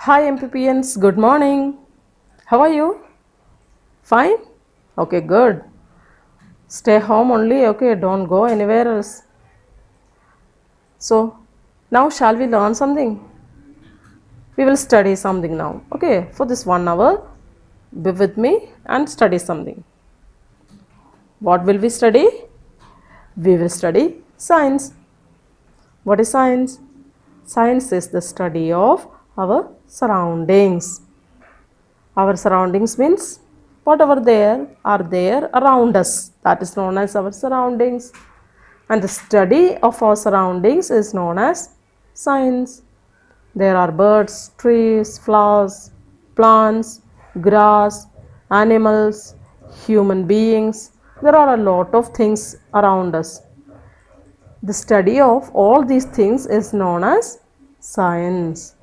Hi MPPNs, good morning. How are you? Fine? Okay, good. Stay home only, okay, don't go anywhere else. So, now shall we learn something? We will study something now, okay? For this 1 hour, be with me and study something. What will we study? We will study science. What is science? Science is the study of our surroundings. Our surroundings means whatever there are there around us. That is known as our surroundings. And the study of our surroundings is known as science. There are birds, trees, flowers, plants, grass, animals, human beings. There are a lot of things around us. The study of all these things is known as science.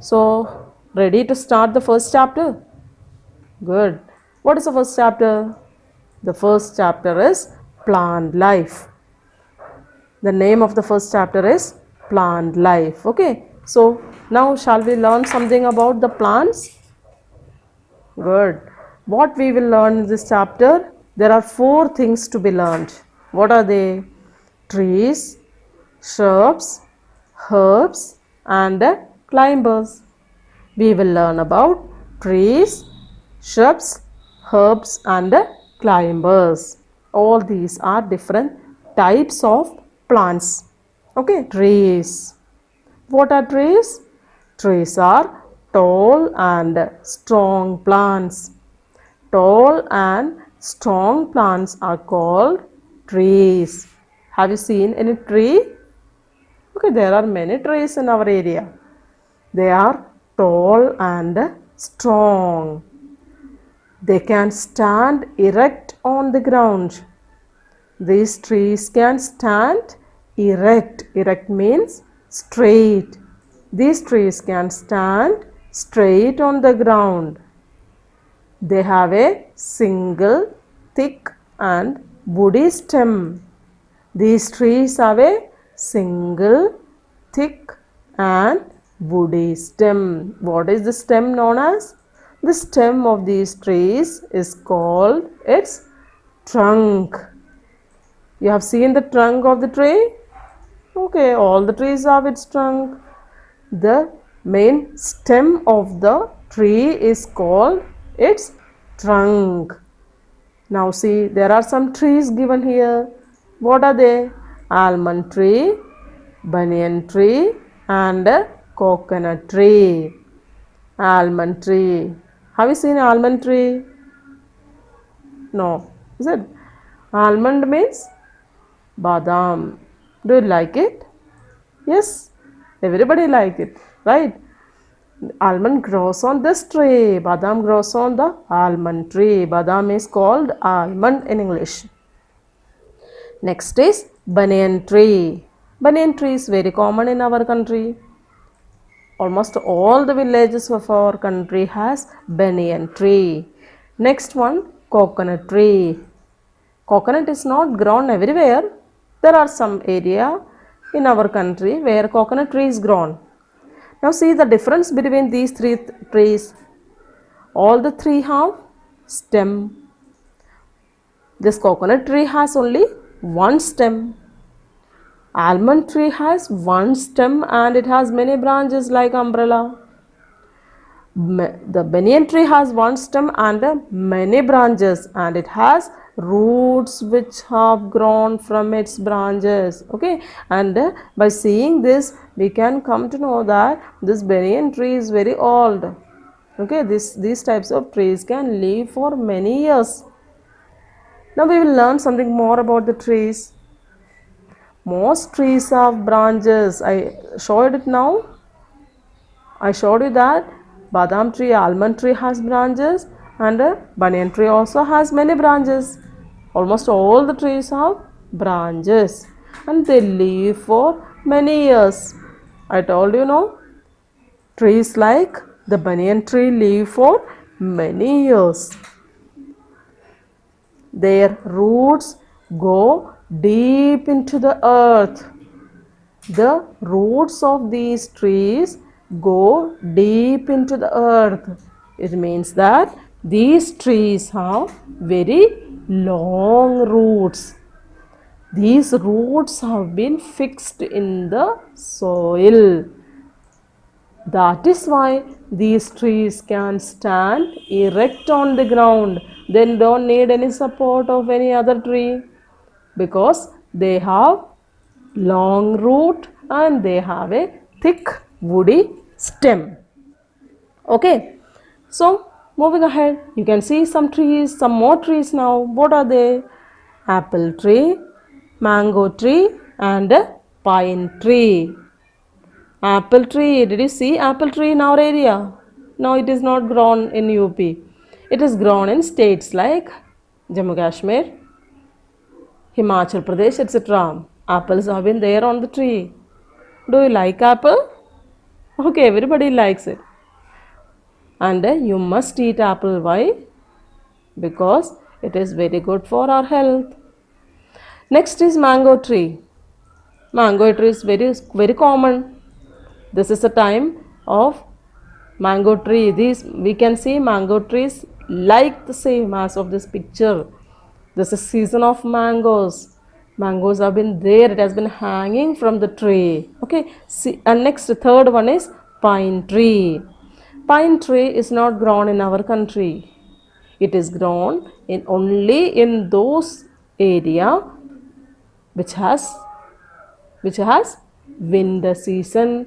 So, ready to start the first chapter? Good. What is the first chapter? The first chapter is plant life. The name of the first chapter is plant life. Okay. So now shall we learn something about the plants? Good. What we will learn in this chapter? There are 4 things to be learned. What are they? Trees, shrubs, herbs, and climbers. We will learn about trees, shrubs, herbs, and climbers. All these are different types of plants. Okay, trees. What are trees? Trees are tall and strong plants. Tall and strong plants are called trees. Have you seen any tree? Okay, there are many trees in our area. They are tall and strong. They can stand erect on the ground. These trees can stand erect. Erect means straight. These trees can stand straight on the ground. They have a single, thick and woody stem. These trees have a single, thick and woody stem. What is the stem known as? The stem of these trees is called its trunk. You have seen the trunk of the tree? Okay, all the trees have its trunk. The main stem of the tree is called its trunk. Now see, there are some trees given here. What are they? Almond tree, banyan tree, and a coconut tree. Almond tree. Have you seen almond tree? No. Is it? Almond means badam. Do you like it? Yes. Everybody like it, right? Almond grows on this tree. Badam grows on the almond tree. Badam is called almond in English. Next is banyan tree. Banyan tree is very common in our country. Almost all the villages of our country has banyan tree. Next one, coconut tree. Coconut is not grown everywhere. There are some area in our country where coconut tree is grown. Now see the difference between these three trees. All the three have stem. This coconut tree has only one stem. Almond tree has one stem and it has many branches like umbrella. The banyan tree has one stem and many branches, and it has roots which have grown from its branches. Okay, and by seeing this we can come to know that this banyan tree is very old. Okay, these types of trees can live for many years. Now we will learn something more about the trees. Most trees have branches. I showed it now. I showed you that badam tree, almond tree has branches, and banyan tree also has many branches. Almost all the trees have branches and they live for many years. I told you no. Trees like the banyan tree live for many years. Their roots go deep into the earth. The roots of these trees go deep into the earth. It means that these trees have very long roots. These roots have been fixed in the soil. That is why these trees can stand erect on the ground. They don't need any support of any other tree because they have long root and they have a thick woody stem. Okay, so moving ahead, you can see some trees, some more trees now. What are they? Apple tree, mango tree, and a pine tree. Apple tree, did you see apple tree in our area? No, it is not grown in UP. It is grown in states like Jammu Kashmir, Himachal Pradesh, etc. Apples have been there on the tree. Do you like apple? Okay, everybody likes it. And you must eat apple. Why? Because it is very good for our health. Next is mango tree. Mango tree is very common. This is a time of mango tree. These we can see mango trees like the same as of this picture. This is season of mangoes. Mangoes have been there. It has been hanging from the tree. Okay. See, and next third one is pine tree. Pine tree is not grown in our country. It is grown in only in those area which has winter season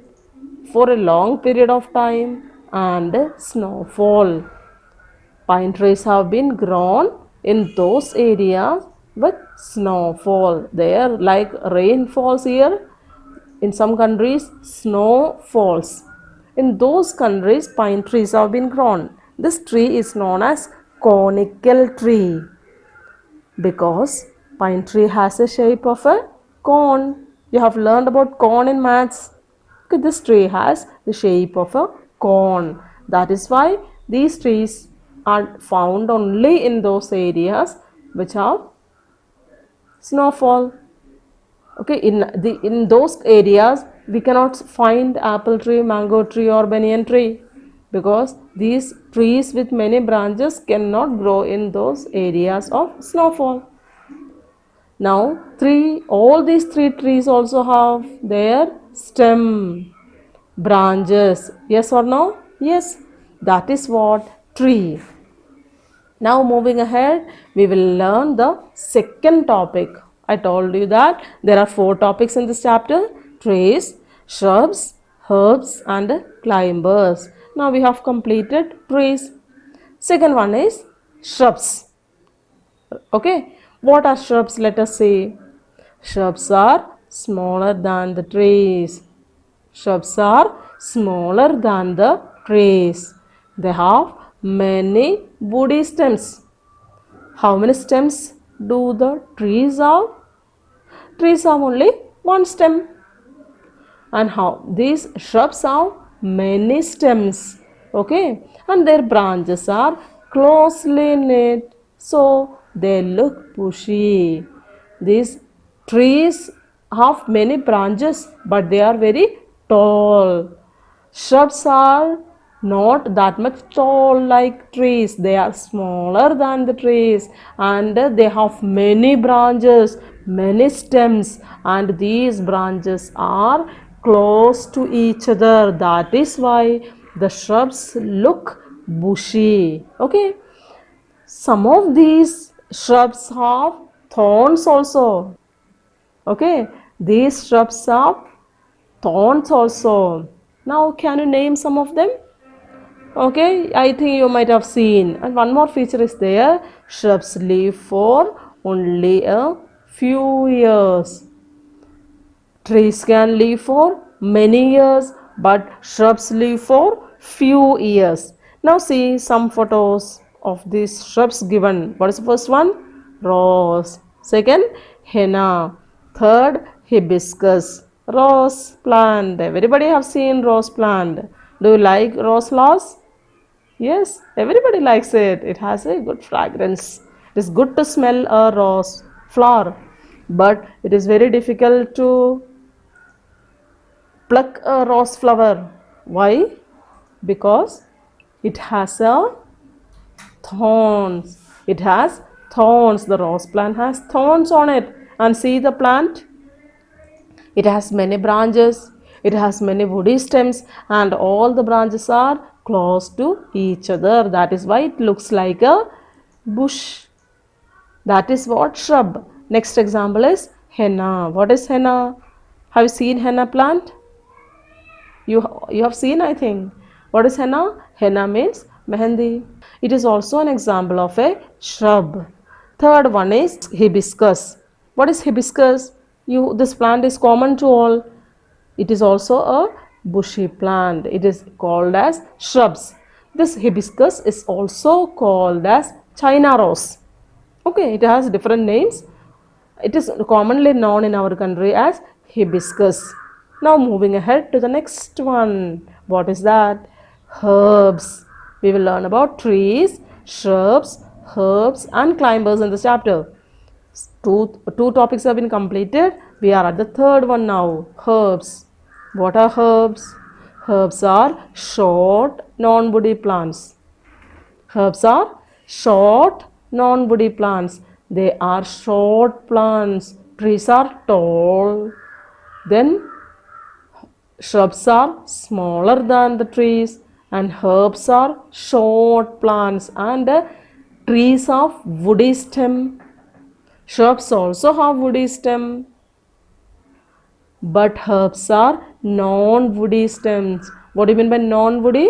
for a long period of time and snowfall. Pine trees have been grown in those areas with snowfall. There, like rain falls here, in some countries snow falls. In those countries, pine trees have been grown. This tree is known as conical tree because pine tree has a shape of a cone. You have learned about cone in maths. Okay, this tree has the shape of a cone. That is why these trees are found only in those areas which have snowfall. Okay, in those areas we cannot find apple tree, mango tree, or banyan tree because these trees with many branches cannot grow in those areas of snowfall. Now, all these three trees also have their stem, branches. Yes or no? Yes, that is what tree. Now, moving ahead, we will learn the second topic. I told you that there are 4 topics in this chapter: trees, shrubs, herbs, and climbers. Now, we have completed trees. Second one is shrubs. Okay, what are shrubs? Let us see. Shrubs are smaller than the trees. Shrubs are smaller than the trees. They have many woody stems. How many stems do the trees have? Trees have only one stem. And how these shrubs have many stems. Okay, and their branches are closely knit, so they look bushy. These trees have many branches, but they are very tall. Shrubs are not that much tall like trees. They are smaller than the trees and they have many branches, many stems, and these branches are close to each other. That is why the shrubs look bushy. Okay, some of these shrubs have thorns also. Okay, these shrubs have thorns also. Now, can you name some of them? Okay, I think you might have seen. And one more feature is there: shrubs live for only a few years. Trees can live for many years, but shrubs live for few years. Now, see some photos of these shrubs given. What is the first one? Rose. Second, henna. Third, hibiscus. Rose plant. Everybody have seen rose plant. Do you like rose flowers? Yes, everybody likes it. It has a good fragrance. It is good to smell a rose flower, but it is very difficult to pluck a rose flower. Why? Because it has a thorns. It has thorns. The rose plant has thorns on it. And see the plant? It has many branches. It has many woody stems, and all the branches are close to each other. That is why it looks like a bush. That is what shrub. Next example is henna. What is henna? Have you seen henna plant? You have seen, I think. What is henna? Henna means mehendi. It is also an example of a shrub. Third one is hibiscus. What is hibiscus? This plant is common to all. It is also a bushy plant. It is called as shrubs. This hibiscus is also called as China rose. Okay, it has different names. It is commonly known in our country as hibiscus. Now moving ahead to the next one. What is that? Herbs. We will learn about trees, shrubs, herbs and climbers in this chapter. Two topics have been completed. We are at the third one now. Herbs. What are herbs? Herbs are short, non-woody plants. Herbs are short, non-woody plants. They are short plants. Trees are tall. Then shrubs are smaller than the trees, and herbs are short plants and trees of woody stem. Shrubs also have woody stem, but herbs are non-woody stems. What do you mean by non-woody?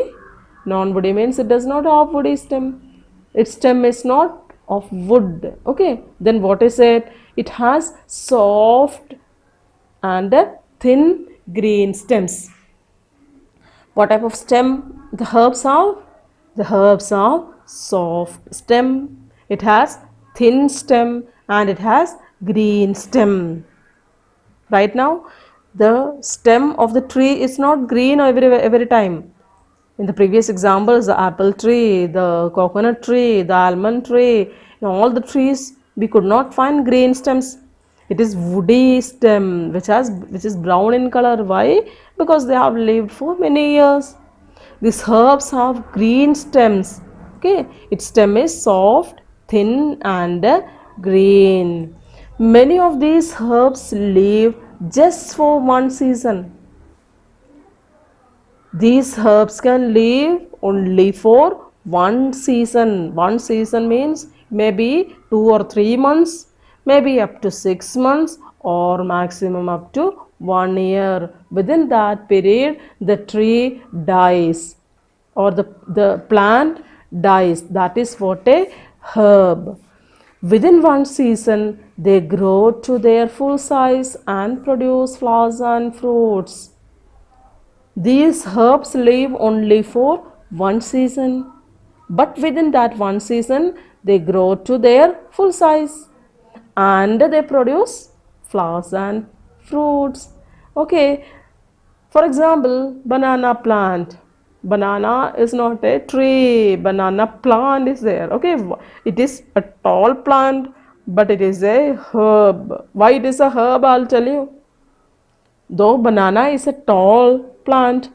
Non-woody means it does not have woody stem. Its stem is not of wood. Okay, then what is it? It has soft and thin green stems. What type of stem the herbs have? The herbs have soft stem. It has thin stem and it has green stem. Right now, the stem of the tree is not green every time. In the previous examples, the apple tree, the coconut tree, the almond tree, in all the trees, we could not find green stems. It is woody stem which is brown in color. Why? Because they have lived for many years. These herbs have green stems. Okay, its stem is soft, thin and green. Many of these herbs live just for one season. These herbs can live only for one season. One season means maybe 2 or 3 months, maybe up to 6 months, or maximum up to 1 year. Within that period, the tree dies or the plant dies. That is what a herb. Within one season, they grow to their full size and produce flowers and fruits. These herbs live only for one season, but within that one season, they grow to their full size and they produce flowers and fruits. Okay, for example, banana plant. Banana is not a tree, banana plant is there. Okay, it is a tall plant, but it is a herb. Why it is a herb, I'll tell you. Though banana is a tall plant,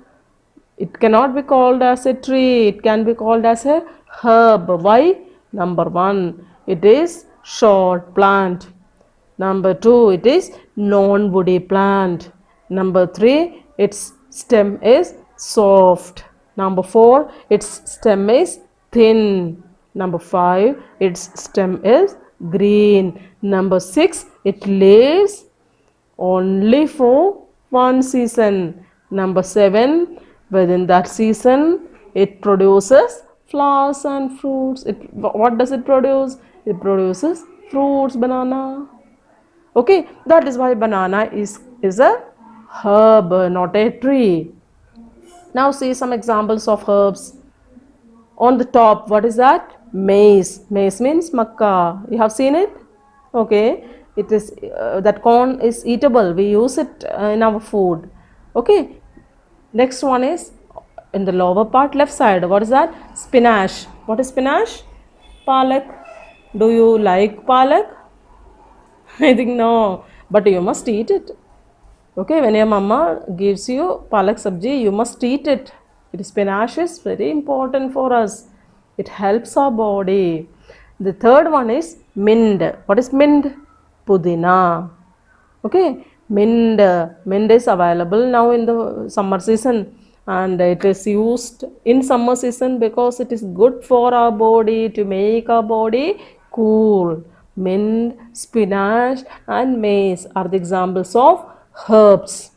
it cannot be called as a tree. It can be called as a herb. Why? Number one, it is short plant. Number two, it is non-woody plant. Number three, its stem is soft. Number four, its stem is thin. Number five, its stem is green. Number six, it lives only for one season. Number seven, within that season, it produces flowers and fruits. What does it produce? It produces fruits, banana. Okay, that is why banana is a herb, not a tree. Now see some examples of herbs. On the top, what is that? Maize. Maize means makka. You have seen it? Okay, it is that corn is eatable. We use it in our food. Okay, next one is in the lower part, left side. What is that? Spinach. What is spinach? Palak. Do you like palak? I think no, but you must eat it. Okay, when your mama gives you palak sabji, you must eat it. It is spinach is very important for us. It helps our body. The third one is mint. What is mint? Pudina. Okay, mint is available now in the summer season, and it is used in summer season because it is good for our body to make our body cool. Mint, spinach, and maize are the examples of herbs.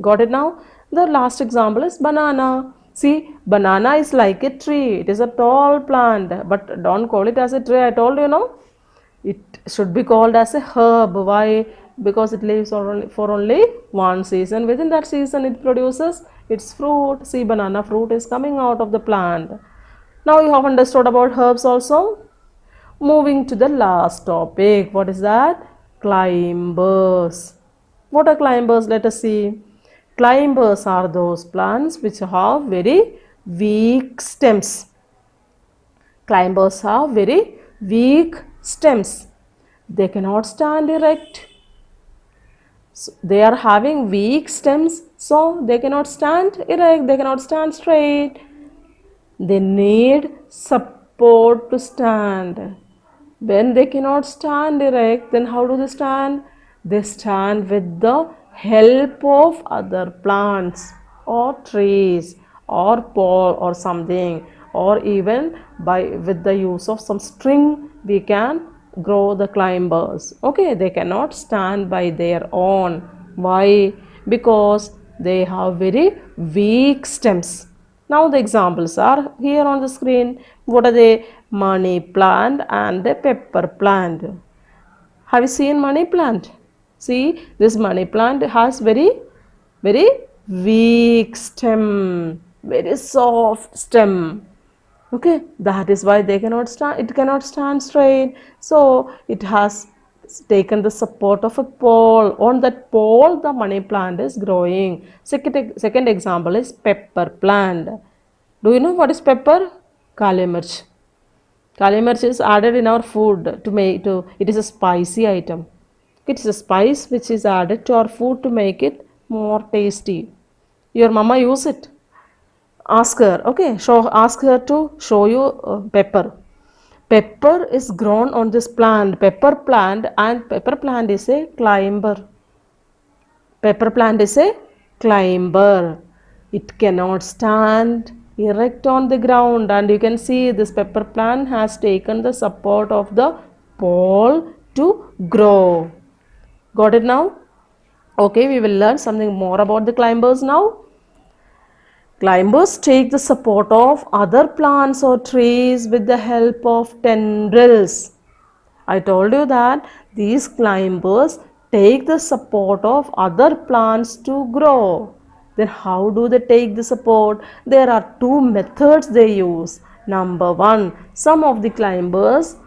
Got it now? The last example is banana. See, banana is like a tree. It is a tall plant, but don't call it as a tree. I told you, no? It should be called as a herb. Why? Because it lives for only one season. Within that season, it produces its fruit. See, banana fruit is coming out of the plant. Now you have understood about herbs also. Moving to the last topic. What is that? Climbers. What are climbers? Let us see. Climbers are those plants which have very weak stems. Climbers have very weak stems. They cannot stand erect. So they are having weak stems, so they cannot stand erect, they cannot stand straight. They need support to stand. When they cannot stand erect, then how do they stand? They stand with the help of other plants or trees or pole or something, or even by with the use of some string we can grow the climbers. Okay, they cannot stand by their own. Why? Because they have very weak stems. Now the examples are here on the screen. What are they? Money plant and a pepper plant. Have you seen money plant? See, this money plant has very weak stem, very soft stem. Okay, that is why they cannot stand, it cannot stand straight. So it has taken the support of a pole. On that pole the money plant is growing. Second example is pepper plant. Do you know what is pepper? Kali mirch. Kali mirch is added in our food to make to it is a spicy item. It is a spice which is added to our food to make it more tasty. Your mama use it. Ask her, okay, ask her to show you pepper. Pepper is grown on this plant, pepper plant, and pepper plant is a climber. Pepper plant is a climber. It cannot stand erect on the ground, and you can see this pepper plant has taken the support of the pole to grow. Got it now? Okay, we will learn something more about the climbers now. Climbers take the support of other plants or trees with the help of tendrils. I told you that these climbers take the support of other plants to grow. Then how do they take the support? There are two methods they use. Number one, some of the climbers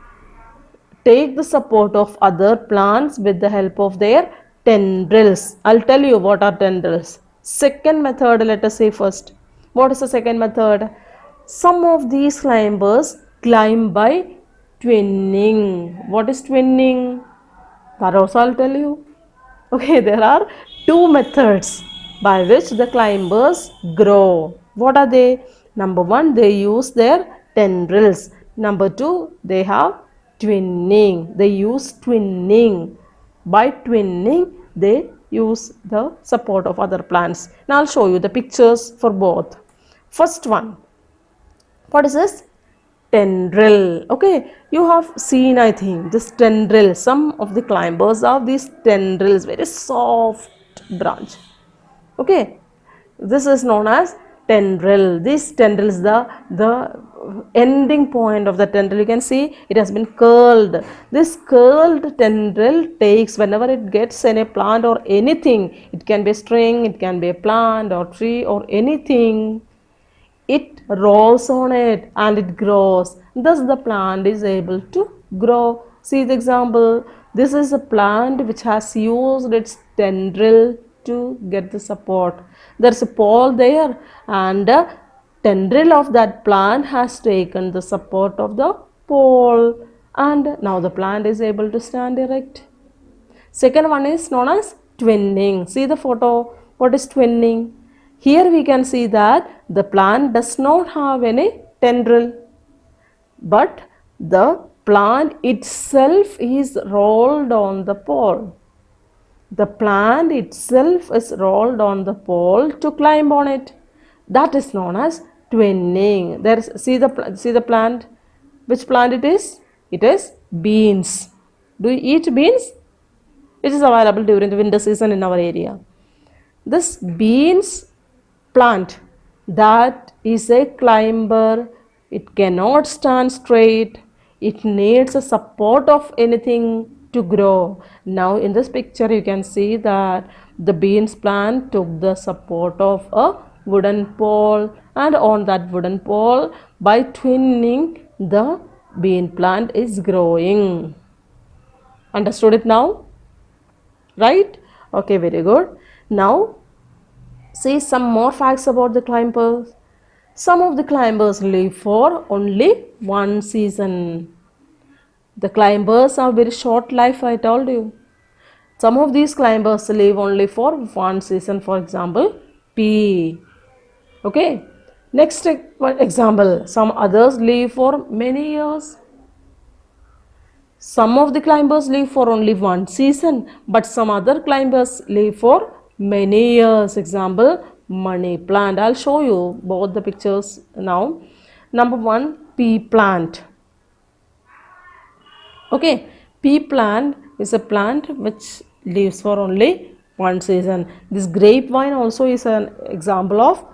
take the support of other plants with the help of their tendrils. I'll tell you what are tendrils. Second method, let us say first. What is the second method? Some of these climbers climb by twinning. What is twinning? That also I'll tell you. Okay, there are two methods by which the climbers grow. What are they? Number one, they use their tendrils. Number two, they have twinning. They use twinning. By twinning, they use the support of other plants. Now I'll show you the pictures for both. First one, what is this? Tendril. Okay, you have seen, I think, this tendril. Some of the climbers have these tendrils, very soft branch. Okay, this is known as tendril. This tendril is the ending point of the tendril. You can see it has been curled. This curled tendril takes whenever it gets in a plant or anything. It can be a string, it can be a plant or tree or anything. It rolls on it and it grows. Thus the plant is able to grow. See the example. This is a plant which has used its tendril to get the support. There's a pole there, and the tendril of that plant has taken the support of the pole, and now the plant is able to stand erect. Second one is known as twinning. See the photo. What is twinning? Here we can see that the plant does not have any tendril, but the plant itself is rolled on the pole. The plant itself is rolled on the pole to climb on it. That is known as twinning. See the plant. Which plant it is? It is beans. Do you eat beans? It is available during the winter season in our area. This beans plant, that is a climber. It cannot stand straight. It needs a support of anything to grow. Now in this picture you can see that the beans plant took the support of a wooden pole, and on that wooden pole, by twinning, the bean plant is growing. Understood it now? Right? Okay, very good. Now see some more facts about the climbers. Some of the climbers live for only one season. The climbers have very short life, I told you. Some of these climbers live only for one season. For example, pea. Okay. Next example, some others live for many years. Some of the climbers live for only one season, but some other climbers live for many years. Example, money plant. I'll show you both the pictures now. Number one, pea plant. Okay, pea plant is a plant which lives for only one season. This grapevine also is an example of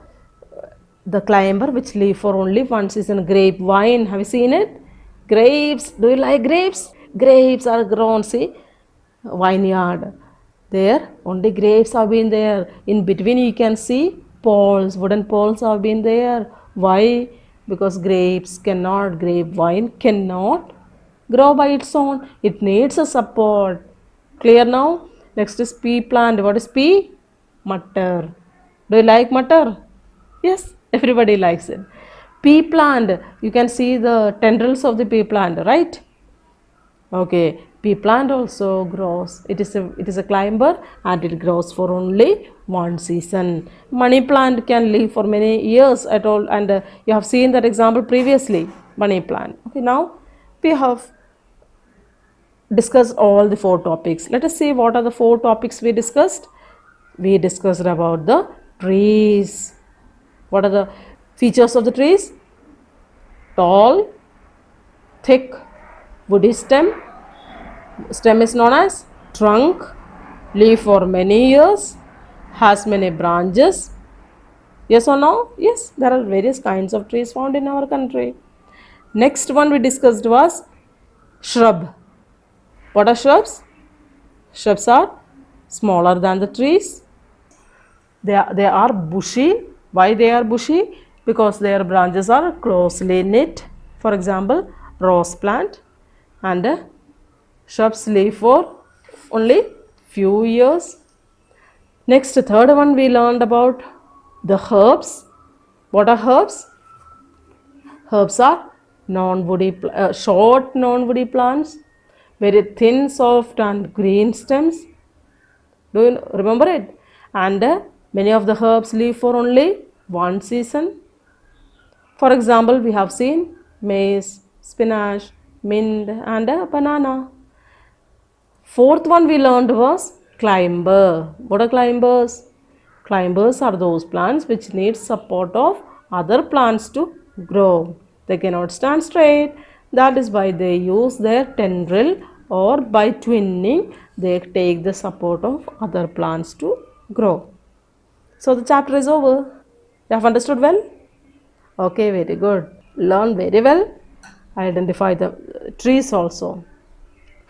the climber which live for only one season. Grapevine, have you seen it? Grapes, do you like grapes? Grapes are grown, see, vineyard. There only grapes have been there. In between you can see poles, wooden poles have been there. Why? Because grapevine cannot grow by its own. It needs a support. Clear now? Next is pea plant. What is pea? Mutter. Do you like mutter? Yes, everybody likes it. Pea plant, you can see the tendrils of the pea plant, right? Okay, pea plant also grows. It is a climber and it grows for only one season. Money plant can live for many years at all, and you have seen that example previously. Money plant. Okay, now we have discussed all the four topics. Let us see what are the four topics we discussed. We discussed about the trees. What are the features of the trees? Tall, thick, woody stem. Stem is known as trunk. Live for many years. Has many branches. Yes or no? Yes, there are various kinds of trees found in our country. Next one we discussed was shrub. What are shrubs? Shrubs are smaller than the trees. They are bushy. Why they are bushy? Because their branches are closely knit. For example, rose plant. And shrubs live for only few years. Next, third one we learned about the herbs. What are herbs? Herbs are short non-woody plants, very thin, soft and green stems. Do you remember it? And many of the herbs live for only one season. For example, we have seen maize, spinach, mint and banana. Fourth one we learned was climber. What are climbers? Climbers are those plants which need support of other plants to grow. They cannot stand straight. That is why they use their tendril, or by twinning they take the support of other plants to grow. So the chapter is over. You have understood well? Okay, very good. Learn very well. Identify the trees also.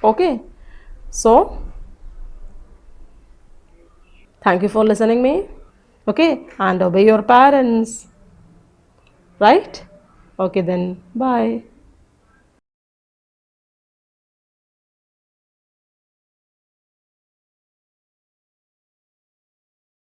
Okay. So thank you for listening me. Okay, and obey your parents. Right? Okay then, bye.